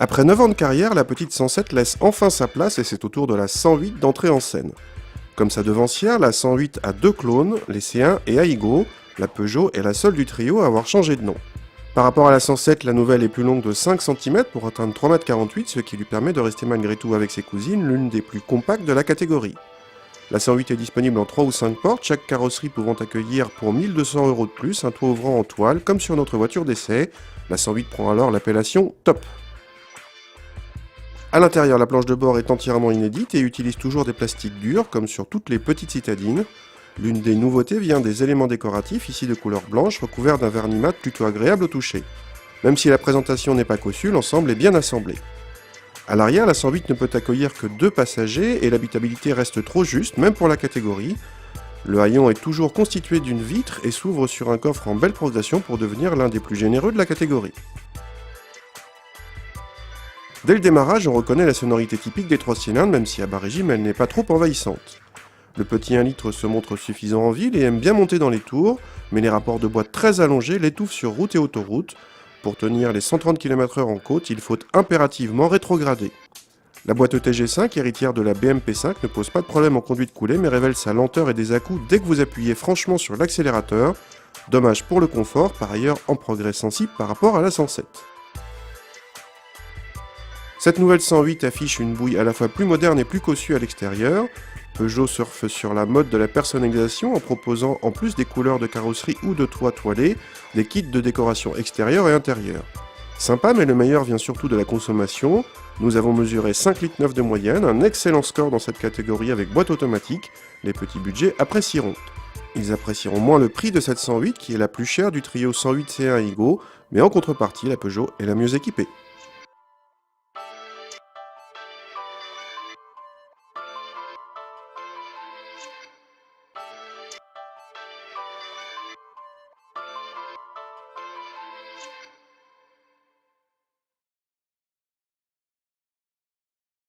Après 9 ans de carrière, la petite 107 laisse enfin sa place et c'est au tour de la 108 d'entrer en scène. Comme sa devancière, la 108 a deux clones, les C1 et Aigo. La Peugeot est la seule du trio à avoir changé de nom. Par rapport à la 107, la nouvelle est plus longue de 5 cm pour atteindre 3,48 m, ce qui lui permet de rester malgré tout avec ses cousines l'une des plus compactes de la catégorie. La 108 est disponible en 3 ou 5 portes, chaque carrosserie pouvant accueillir pour 1 200 € de plus un toit ouvrant en toile comme sur notre voiture d'essai. La 108 prend alors l'appellation Top. A l'intérieur, la planche de bord est entièrement inédite et utilise toujours des plastiques durs comme sur toutes les petites citadines. L'une des nouveautés vient des éléments décoratifs, ici de couleur blanche, recouverts d'un vernis mat plutôt agréable au toucher. Même si la présentation n'est pas cossue, l'ensemble est bien assemblé. À l'arrière, la 108 ne peut accueillir que 2 passagers et l'habitabilité reste trop juste, même pour la catégorie. Le haillon est toujours constitué d'une vitre et s'ouvre sur un coffre en belle progression pour devenir l'un des plus généreux de la catégorie. Dès le démarrage, on reconnaît la sonorité typique des 3 cylindres, même si à bas régime elle n'est pas trop envahissante. Le petit 1 litre se montre suffisant en ville et aime bien monter dans les tours, mais les rapports de boîte très allongés l'étouffent sur route et autoroute. Pour tenir les 130 km/h en côte, il faut impérativement rétrograder. La boîte ETG5, héritière de la BMP5, ne pose pas de problème en conduite coulée, mais révèle sa lenteur et des à-coups dès que vous appuyez franchement sur l'accélérateur. Dommage pour le confort, par ailleurs en progrès sensible par rapport à la 107. Cette nouvelle 108 affiche une bouille à la fois plus moderne et plus cossue à l'extérieur. Peugeot surfe sur la mode de la personnalisation en proposant, en plus des couleurs de carrosserie ou de toit toilé, des kits de décoration extérieure et intérieure. Sympa, mais le meilleur vient surtout de la consommation. Nous avons mesuré 5,9 litres de moyenne, un excellent score dans cette catégorie avec boîte automatique. Les petits budgets apprécieront. Ils apprécieront moins le prix de cette 108 qui est la plus chère du trio 108 C1 Aigo, mais en contrepartie, la Peugeot est la mieux équipée.